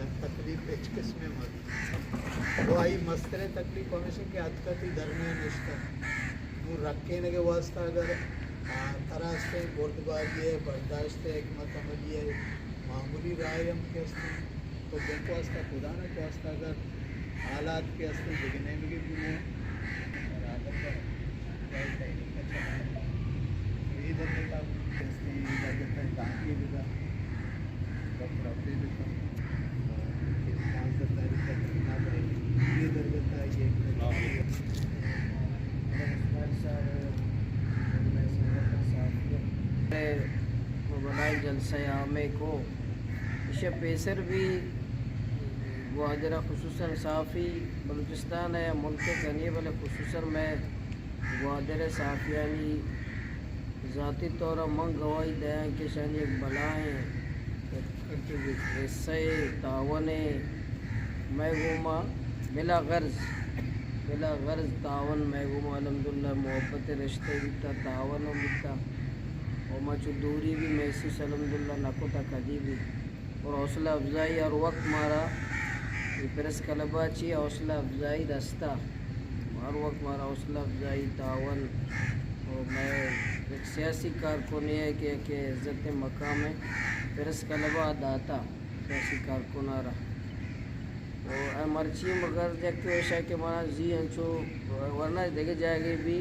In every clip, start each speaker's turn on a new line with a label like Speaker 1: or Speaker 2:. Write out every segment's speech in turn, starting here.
Speaker 1: ya taklif hiç kısmemadı. Bu ay mastere taklif hमेशा ki atkati darmiyan işte. Bu rakkene ke vasta agar taraste bordbariye bardashte hikmat amaliye मामूली राय हम के अस्ते तो देखो अस्ता खुदा ना के अस्ता अगर हालात के अस्ते जगने में भी वो और आदत पर क्या टाइम का चला इधर ने का अस्ते इधर के ताकि भी का प्रॉपर्टी भी का के 5 तारीख तक ना पड़ेगी ये दरगता ये
Speaker 2: बनाए जलसा आमे को इसे पेसर भी वाजरा खुसूसन साफ़ी बलूचिस्तान है मुल्क गनी वाले खुसूसन में वाजर साफ़ियानी ज़ाती तौर मंग गवाही दें कि शान एक बलाएँ हिस्से तावन महगुमा बिला गर्ज तावन महगुमा अलहम्दुलिल्लाह मोहब्बत रिश्ते बिता तावन बिता और मचू दूरी भी महसूस अलहम्दुलिल्लाह नकोता कदी भी और हौसला अफजाई और वक्त मारा प्रेस कलबा चाहिए हौसला अफजाई रास्ता हर वक्त मारा हौसला अफजाई तावन और मैं एक सियासी कारकुन है कि इज़्ज़त मकाम है प्रेस कलबा दाता सियासी कारकुन आ रहा और मर्ची मगर देखते ऐसा कि माना जी हंचो वरना देखे जाएगी भी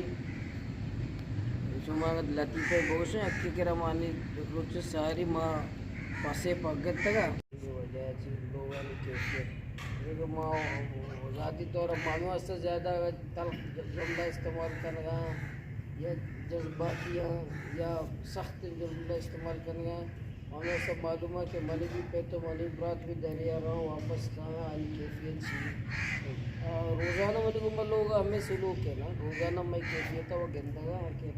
Speaker 2: cuma latife bose akki kiramani रुचि सारी माँ पासे पगत तका वजह से लोगों ने कैसे जो माँ ज़ाती तौर मानवा से ज़्यादा तल्ख जुमला इस्तेमाल करना या जज्बातियाँ या सख्त जुमला इस्तेमाल करना हमें सब मालूम है कि मनी भी पे तो मनी ब्रात भी दरिया रहा वापस कहाँ आई कैफियत चाहिए रोज़ाना मनी को लोग हमें सलूक है ना रोज़ाना मैं कैफियत वो गंदा है कि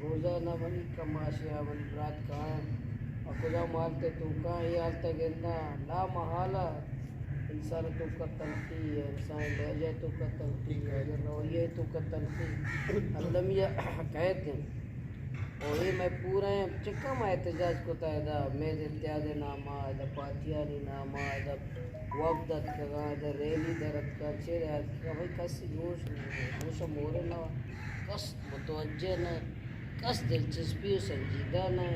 Speaker 2: रोज़ाना मनी कमाशिया मनी ब्रात कहाँ अकुजा मारते तू कहाँ ये हालता गंदा ला महाला इंसान तो का तलखी है इंसान लहजा तो का तलखी है रवैया तो का तलखी अलमिया कहते हैं और ये मैं पूरा चिक्का में एहतजाज को तायदा मेद इत्याद नामा इधर पातियानी नामा इधर वफदत का इधर रेली दरद का चेहरे का भाई कस जोश मोरे ना कस मुतवज्जे न कस दिलचस्पी संजीदा न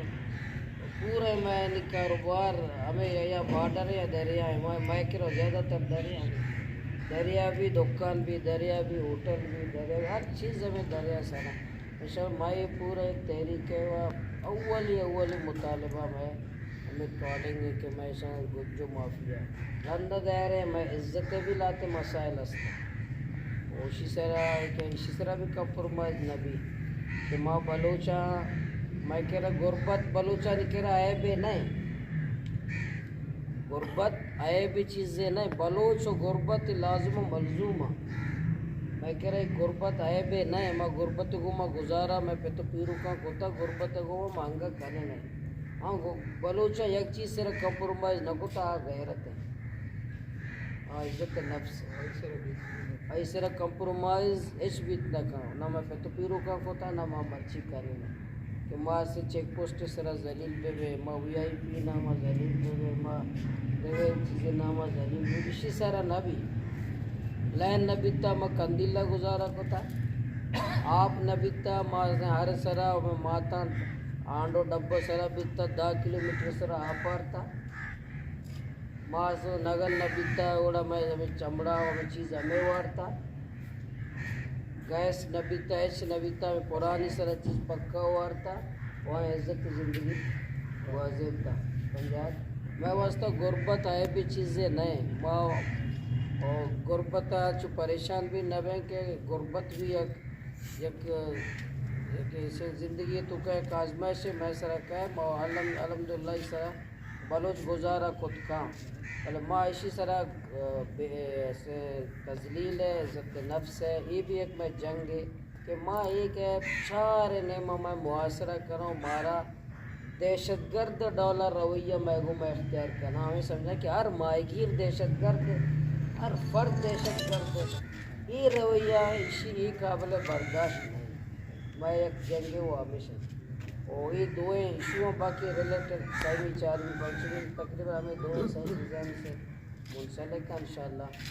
Speaker 2: पूरे मैं कारोबार हमें या बॉर्डर या दरिया है मैं करो ज़्यादातर दरिया भी दुकान भी दरिया भी होटल भी दरिया हर चीज़ हमें दरिया सारा सर मैं पूरा एक तहरीक है अव्वली मुतालबा में हमें कॉलेंगे कि मैं शायद गुज्जो माफिया अंदर दायरे मैं इज्जतें भी लाते मसाइल हंसते और इसी तरह भी कंप्रोमाइज नबी कि माँ बलोचा मैं कह रहा गुर्बत बलोचा नहीं कह रहा है बे नहीं गुर्बत आए भी चीज़ें नहीं बलोच और गुर्बत लाजम मलजूमा मैं कह रहा गुर्बत आए बे नहीं मैं गुर्बत को मैं गुजारा मैं पे तो पीरू का होता गुर्बत को वो मांगा खाने नहीं हाँ बलोचा एक चीज़ से कंप्रोमाइज न को आ गैरत है हाँ इज्जत नफ्स ऐसे कंप्रोमाइज इस भी इतना का ना मैं पे तो पीरू का होता ना मैं मर्ची खाने नहीं कि माँ से चेक पोस्ट सरा जलील पे माँ VIP ना माँ जलील पे माँ चीज़ें ना माँ जलील पे इसी सारा ना भी लैन न बीता मैं कंदीला गुजारा को था आप न बीता माँ हर सरा में माता आंडो डब्बो सरा बीता 10 किलोमीटर सरा आपार था माँ से नगर न बीता ओड़ा मैं चमड़ा में चीज़ हमें वारता गैस न बीता ऐश न बीता में पुरानी सरा चीज़ पक्का वारता वहाँ इज्जत ज़िंदगी वाजिब था पंजाब मैं वास्ता गुर्बत आए भी चीज़ें नहीं माँ और गुर्बत जो परेशान भी न बन के गुर्बत भी एक ऐसे ज़िंदगी तो क्या आजमाइश से मैं सरा कह अलहम्दुलिल्लाह सरा बलोच गुजारा खुद काम मतलब माँ इसी तरह ऐसे तजलील है इज़्ज़त नफ्स है ये भी एक मैं जंग है कि माँ एक है सारे नेमा मैं मुआसरा करूँ मारा दहशतगर्द डॉलर रवैया महगू मैं इख्तियार करना हमें समझा कि हर माहगीर दहशतगर्द हर फर्द दहशतगर्द ये रवैया इसी ही काबिल बर्दाश्त नहीं मैं एक जंगे वो हमेशा और ये दो इशुओं बाकी रिलेटेड 7वीं 4वीं 5वीं तकरीबन हमें 2 सही डिज़ाइन से منسلک ان شاء اللہ